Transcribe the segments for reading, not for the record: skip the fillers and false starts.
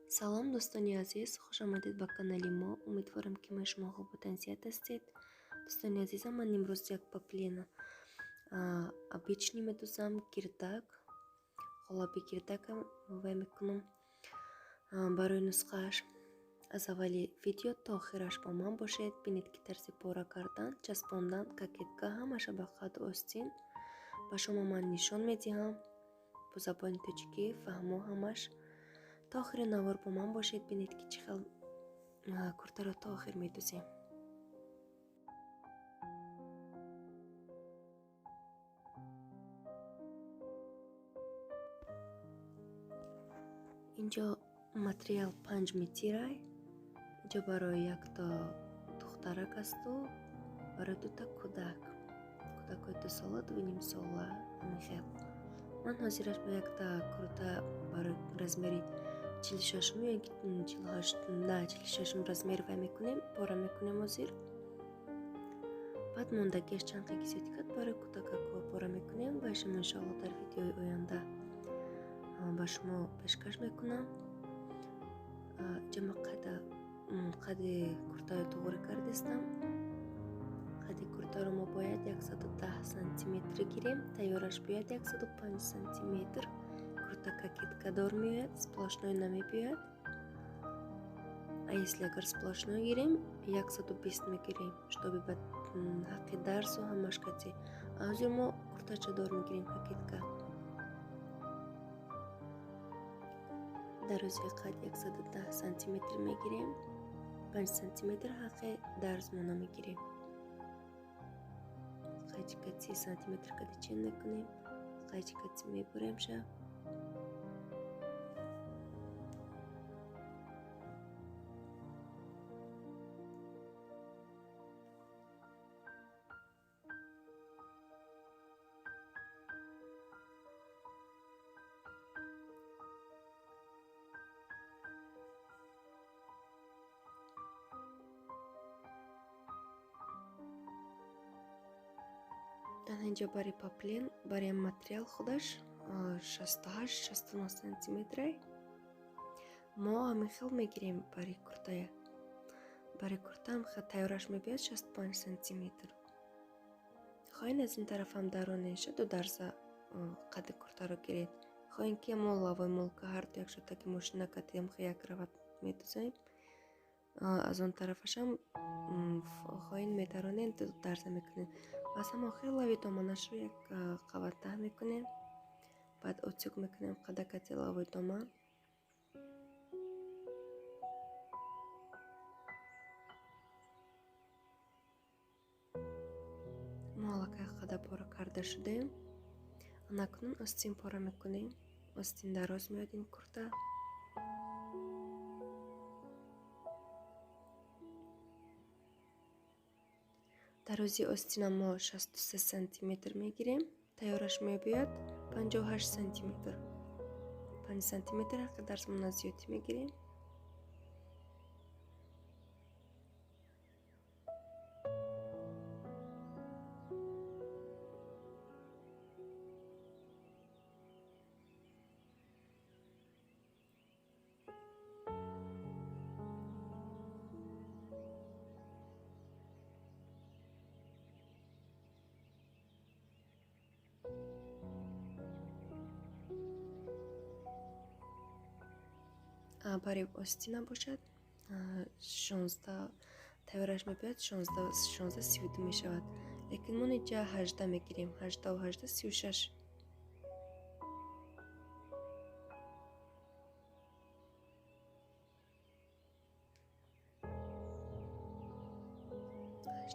салом дӯстони азиз, хуш омадед ба канали мо. Умедворам ки мо шумо хуб ва тансият ҳастед. Дӯстони азизам, ман имрӯз як паплина обични медузам, гирдак, қолаби гирдакам вай мекунам. Барои нусхааш аз аввали видео то охираш ба ман бошед. Бинед ки тарзи пора кардан, часпондан, кокетка ҳамаша ба қадр остин ба шумо ман нишон медиҳам бо забони тоҷикӣ, фаҳмо ҳамаш. То охири навор бо ман бошед, бинед ки чӣ хел куртаро то охир медӯзем. инҷо материал 5 метрай. инҷо барои якта духтарак асту барои дута кӯдакои 2 сола 2.5 сола ҳамин хел. ман ҳозираш ба якта курта барои размери 46 ё ки 48, на 46 размер вай мекунем, пора мекунем ҳозир. баъд мондагиаш чанд қиги зиёд кард барои кӯдакако пора мекунем. вайшам иншоалло дар видеои оянда ба шумо пешкаш мекунам. ҷама қади куртаро туғри кардистам. қади куртаро мо бояд 110 сантиметр гирем. тайёраш биёяд 105 сантиметр. курта кокеткадор меояд, сплошной намебиёяд. а если агар сплошной гирем 120 мегирем, чтобы ба ҳаққи дарсу ҳамаш кати. ҳозир мо куртачадор мегирем, кокетка. дарозии қад 110 сантиметр мегирем, 5 сантиметр ҳаққи дарз мо намегирем. қайчикати сантиметр кади чен мекунем, қайчикати мебуремша. инҷо бари паплин, бари материал худаш 68-69 сантиметрай. мо ҳамин хел мегирем бари куртая. бари курта ҳамин тайёраш мебиёд 65 сантиметр. хоҳен аз ин тарафам даронен ду дарза қади куртаро гиред. хоҳен ки мо лавои молка ҳарду якшотаги мошина катем як рават медӯзем. аз он тарафашам хоҳен медаронен ду дарза мекунем. аз ҳама охир лави доманашро як қавата мекунем. баъд отсюк мекунем қадакати лавои доман. мо аллакай қада пора карда шудем. анакунун остин пора мекунем. остин дароз меояд ин курта. дарозии остина мо 63 сантиметр мегирем. тайёраш мебиёяд 58 сантиметр. 5 сантиметр ҳаққи дарзмона зиёдӣ мегирем. бари остина бошад 16, тайёраш мебиёяд 16-32 мешавад. лекин мо инҷа 18 мегирем. 18 ва 18 36.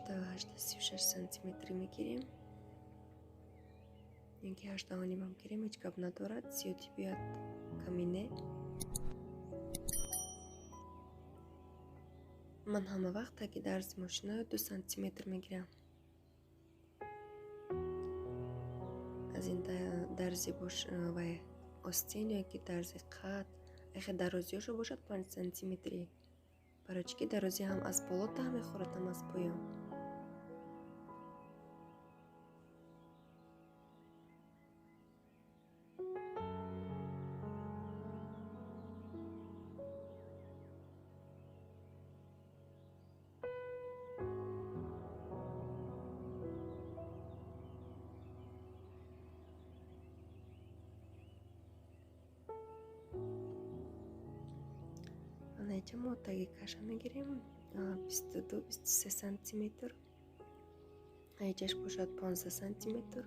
ва 36 сантиметри мегирем. ин ки 18 гирем ҳеҷ гап надорад. зиёди биёяд камине. ман ҳама вақт таги дарзи мошина 2 сантиметр мегирам. аз ин дарзи вай остин ёки дарзи қад ахи дарозиёшо бошад 5 сантиметри. барои чӣ ки дарози ҳам аз боло таҳ мехӯрад, ҳам аз поён. Aycam o'rtaga kasha میگیریم 22-23 سانتیمتر. aycash باشد 15 سانتیمتر.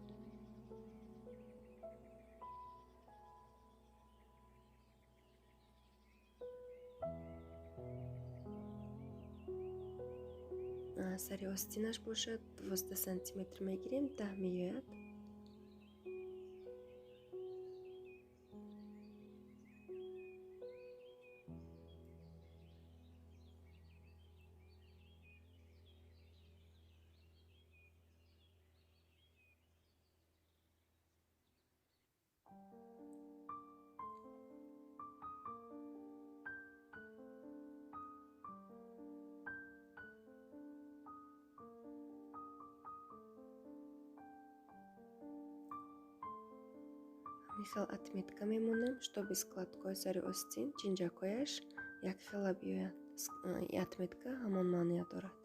سری آستینش باشد 12 سانتیمتر میگیریم 10 میآید. میخال отметка میمونم чтобы складкой сари остин ҷинҷакояш якхела биёяд. отметка ҳамон маъния дорад.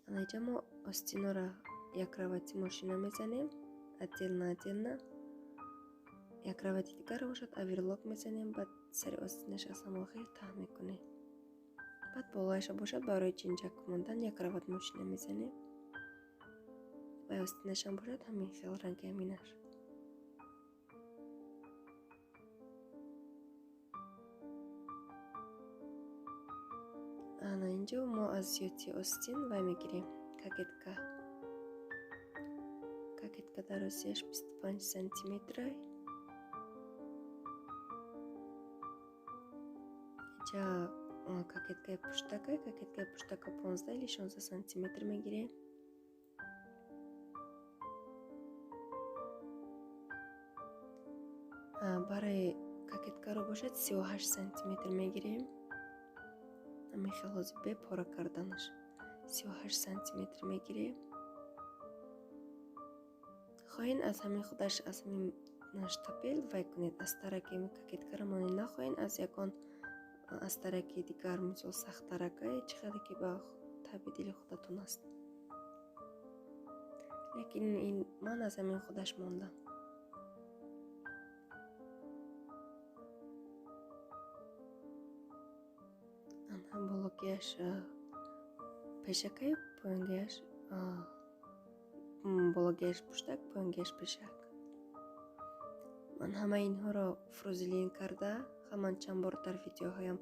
алайҷа мо остинора якравати мошина мезанем отдельно. якравати дигар бошад оверлок мезанем, баъд сари остинаш аз ҳамохир таҳ мекунем. баъд болояша бошад барои ҷинҷак мондан якрават мошина мезанем. ва остинашам бошад ҳамин хел ранги ҳаминаш. ана инҷо мо аз зиёти остин вай мегирем кокетка дарозияш 25 сантиметрай. инҷа кокеткаи пуштака 15 или 16 сантиметр мегирем. барои кокеткаро бошад 38 сантиметр мегирем. ҳамин хел ҳозир бе пора карданаш 38 сантиметр мегирем. хоҳен аз ҳамин худаш аз ҳамин штапел вай кунед. аз тараки кокеткаро монед нахоҳен аз ягон аз тараки дигар мисол сахттаракае чӣ хеле ки ба таби дили худатон аст. лекин ин ман аз ҳамин худаш мондам. анҳам болохияш пешакай поёнгияш бологияш пуштак поёнгияш пешак. ман ҳамаи инҳоро фрузелин карда ҳаман чанд бор дар видеоҳоям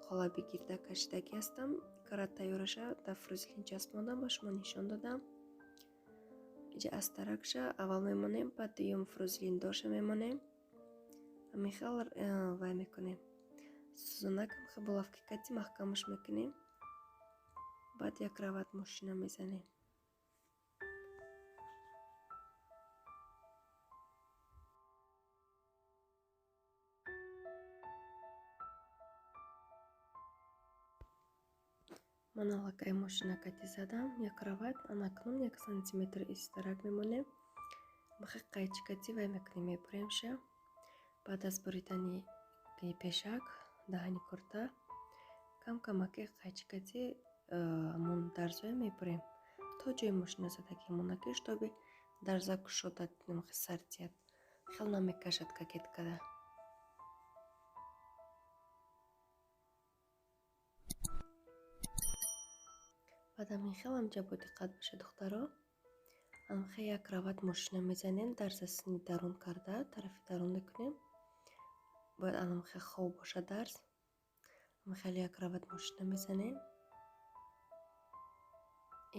қолаби гирда кашидаги ҳастам. кара тайёраша дар фрузелин часпондам ба шумо нишон додам. иҷа аз таракша аввал мемонем, баъд дуюм фрузелиндорша мемонем. ҳамин хел вай мекунем. сӯзанакам булавки кати маҳкамаш мекунем. баъд якрават мошина мезанем. ман аллакай мошина кати задам якрават. анакнун 1 сантиметр истарак мемонем. махи қайчи кати вай мекунем мебуремша. баъд аз буридани пешак даҳани курта камаки қайчи кати ҳамон дарзоя мебурем то ҷои мошина задаги монаки штоби дарза кушодад намахи сардият хел намекашад кокеткада. баъд ҳамин хел амҷа бо диққат боша духтаро. амхе якрават мошина мезанем дарзасини дарун карда тарафи дарун мекунем. бояд анамхе хоб боша дарз. амхели якрават мошина мезанем.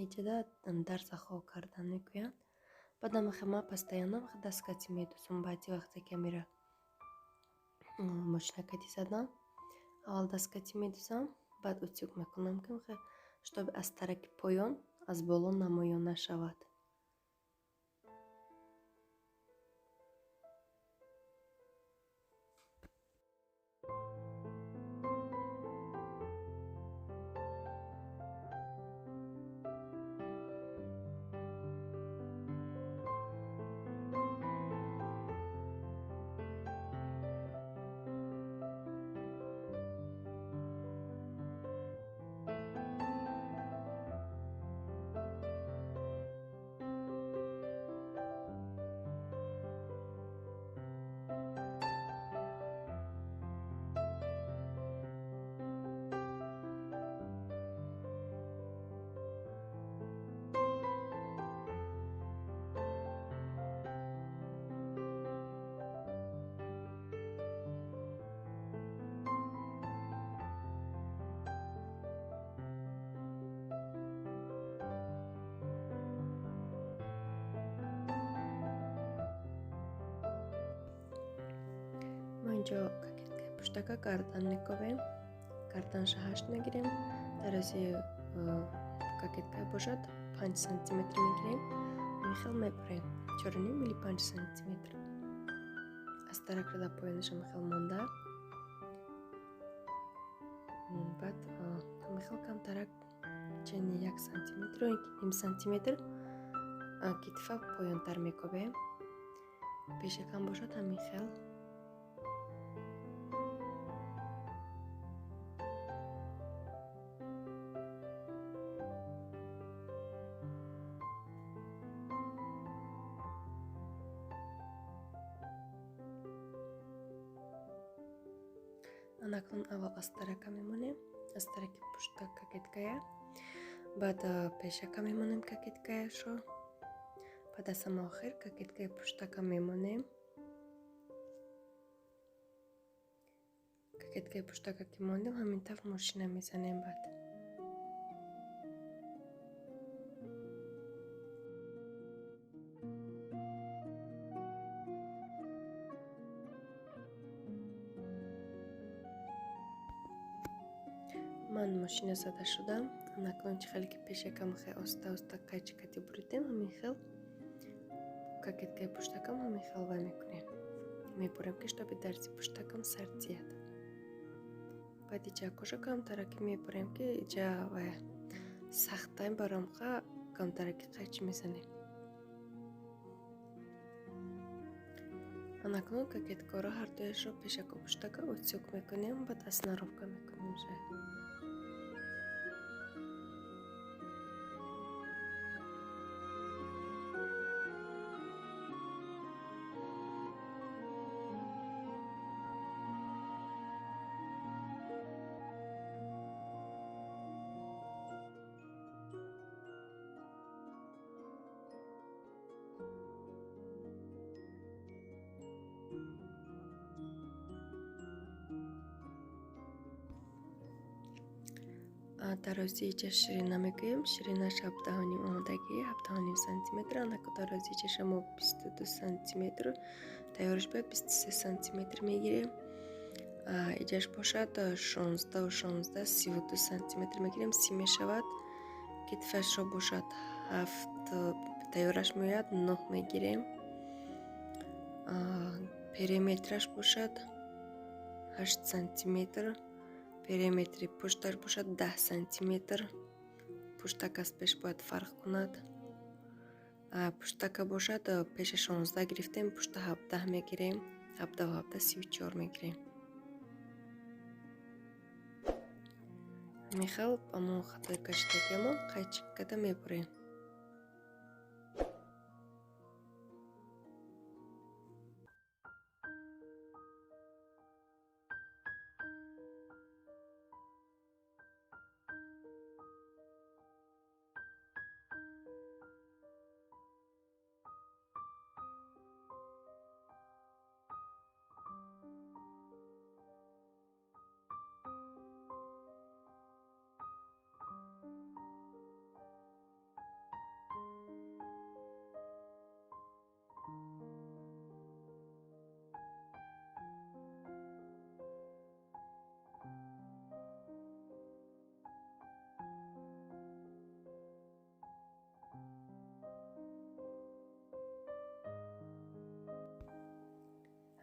иҷада дарза хоб кардан мегӯянд. баъд амхе ма постоянно дасткати медузам. баъди вақте ки амира мошина кати задам аввал дасткати медузам, баъд утюг мекунам ки штоби аз тараки поён аз боло намоён нашавад. اینجا کاکتکای پشتکا گردن میکوبیم. گردنش 8 میگیریم. درازی کاکتکای باشد 5 سانتی متر میگیریم. میخیل میبریم 4.5 میلی 5 سانتی متر. از طرف دا پایینش میخیل مونده. بعد میخیل کم ترک چنین 1 سانتی متر و 1.5 سانتی متر کتفه پایین تر میکوبیم. پیش کم باشد هم میخیل. نکنم اول از طرف میمونیم. از طرف پشت کاکتکای. بعد پیش کم میمونیم کاکتکایش رو. بعد از آخر کاکتکای پشت کم میمونیم. کاکتکای پشت کم که موندیم همین طرف ماشین میزنیم. بعد من ماشین زده شدم. نکنم چه خیلی که پیش کم خیلی آستا قیچی کتی بریدیم. همین خیل کاکتکای پشت کم همین خیل وای میکنیم. میبریم که شتا به درزی پشت کم سرد زیاد. بعد اینجا کجا کم ترکی میبریم که اینجا و سخت تایم برام خواه کم ترکی قیچی میزنیم. نکنم کاکتکا رو هر دویش رو پیش که پشت کم اتسیوک میکنیم. بعد از نروفکا میکنیم جای. درازی اینجا شیرینه میگویم. شیرینش 17.5 آمادگی 17.5 سانتی متر. نکو درازی اینجا شما 22 سانتی متر. تیارش باید 23 سانتی متر میگیریم. اینجاش باشد 16 و 16 32 سانتی متر میگیریم. 30 میشود. کتفش رو باشد 7 تیارش میاد 9 میگیریم. پریمترش باشد 8 سانتی متر. پریمتری پشتش باشد 10 سانتی متر. پشتک از پیش باید فرق کند. پشتک باشد پیش 16 گرفتیم. پشت 17 میگیریم. 17 و 17 34 میگیریم. میخواد اما خطای کشتگی ما قیچی کده میبریم.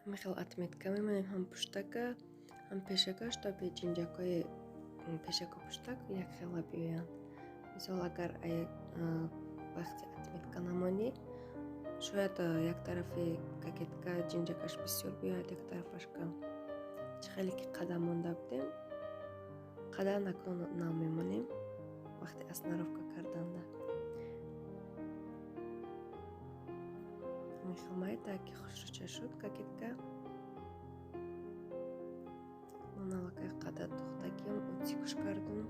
میخواد اتمیت کمی من هم پشتک هم پیشکش تا به جنجاکای پیشک و پشتک یک خیلی بیاین. مثلا اگر وقتی اتمیت کنمانی شاید یک طرفی کاکتکا جنجاکش بسیار بیاید یک طرفش کم. چه خیلی که قدم مونده بودیم قدم نکنم نمیمونیم وقتی از نروفکا کردن ده. میخوام تا که خوش رو چه شد کاکتکا من علاقه قدر دختکیم اتسیکش کردم.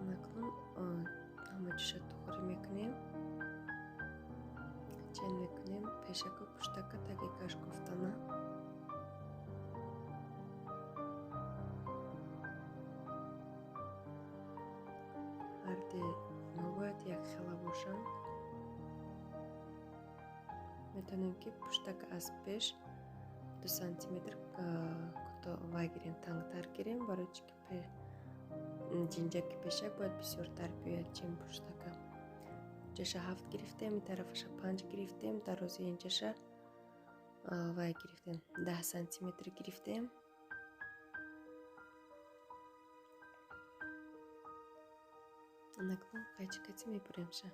نکنم همه چیش توخوری میکنیم چین میکنیم پیشک و پشتک تاگه کش گفتنه. هر دی نوبت یک خیلی метонем ки пуштака аз пеш 2 сантиметр вай гирем, тангтар гирем, барои чӣ ки ҷинҷаки пешак бояд бисёртар биёяд, чем пуштака. Инҷаша 7 гирифтем, ин тарафаша 5 гирифтем, дарозии инҷаша вай гирифтем 10 сантиметр гирифтем. Анакун қайчи мебуремша.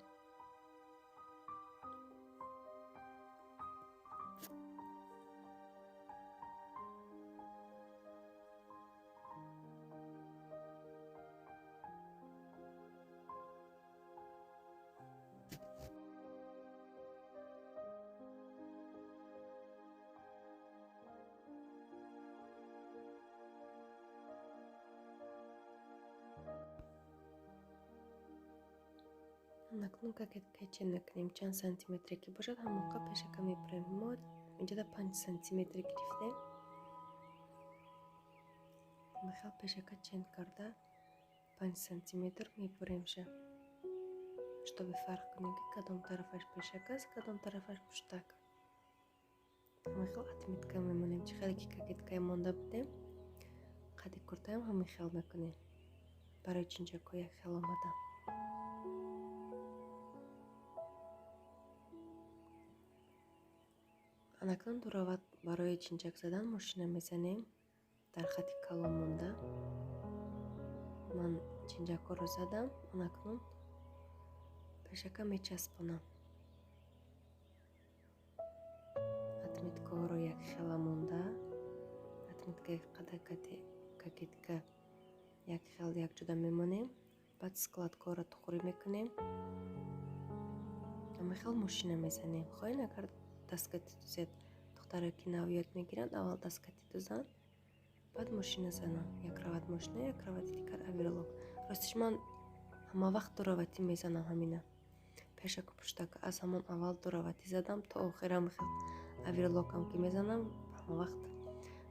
Анакун кайчи мекунем, чанд сантиметре ки бошад ҳамон қа пешака мебурем. Мо инҷода 5 сантиметр гирифтем. Мехел пешака чен карда 5 сантиметр мебуремша, чтобы фарқ кунем ки кадом тарафаш пешак аст, кадом тарафаш пуштак. Ҳамихел отметка мемонем. Чӣ хеле ки кокеткае монда будем, қади куртаам ҳамихел мекунем барои ҷинҷакҳо як хел омада. Анакун дуроват барои ҷинҷак задан мошина мезанем. Дар хати калон монда ман ҷинҷакҳоро задам. Анакун пешака мечаспонам. Отметкаҳоро як хела монда, отметкаи қада кокетка як хел якҷода мемонем. Баъд складкаҳоро тухурӣ мекунем. Ҳамихел мошина мезанем. Хоҳем агар дасткати дузед, духтаре ки навъёд мегиранд, аввал дасткати дузанд, баъд мошина зананд. Як рават мошина, як равати дигар авиралок. Ростиш ман ҳама вақт дураватӣ мезанам. Ҳамина пешаку пуштака аз ҳамон аввал дураватӣ задам то охир. Ҳамихел авиралокам ки мезанам, ҳама вақт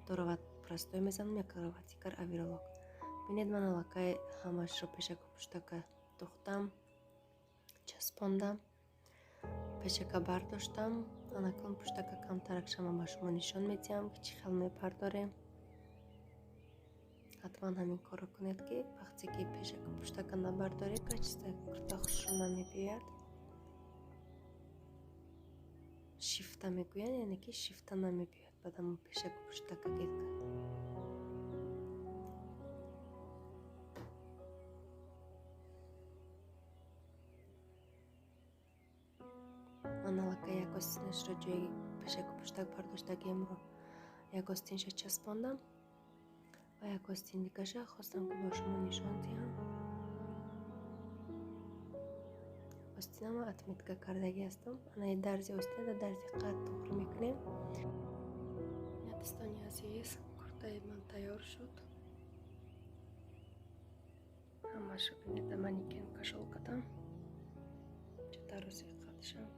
дурават простой мезанам, як рават дигар авиралок. Бинед ман аллакай ҳамашро пешаку пуштака духтам, часпондам, пешака бардоштам. Анакун пуштака камтаракша ман ба шумо нишон медиҳам ки чӣ хел мебардорем. ҳатман ҳамин корро кунед ки вақте ки пешаку пуштака набардоред, качеста курта хушро намебиёяд. Шифта мегӯянд, яъне ки шифта намебиёяд баъд ҳамон пешаку пуштака кетка. Ман аллакай як остинашро ҷои пешаку пуштак бардоштагиемро як остинша часпондам ва як остин дигаша хостам ки ба шумо нишон диҳам. Остинама отметка кардаги ҳастам. Анаи дарзи остина дарзи қад тухурӣ мекунем. Достони азиз, куртаи ман тайёр шуд. Ҳамаашро бинед, манекен кашол кардам. Чӣ дарози қадшам.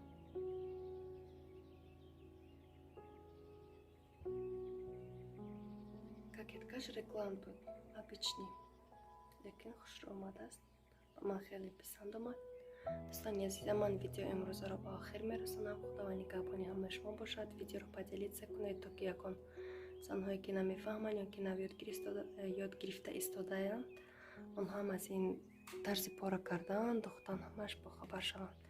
Кокеткаш реклам буд, обичный, лекин хушро омадааст. Ман хеле писанд омад. Дӯстони азизам, ман видео имрӯзаро ба охир мерасонам. Худованд нигаҳбони ҳамаи шумо бошад. Видеоро поделиться кунед, то ки ягон занҳое ки намефаҳманд ё ки навъёд гирифта истодаанд, онҳо ҳам аз ин тарзи пора кардан, духтан ҳамааш бохабар шаванд.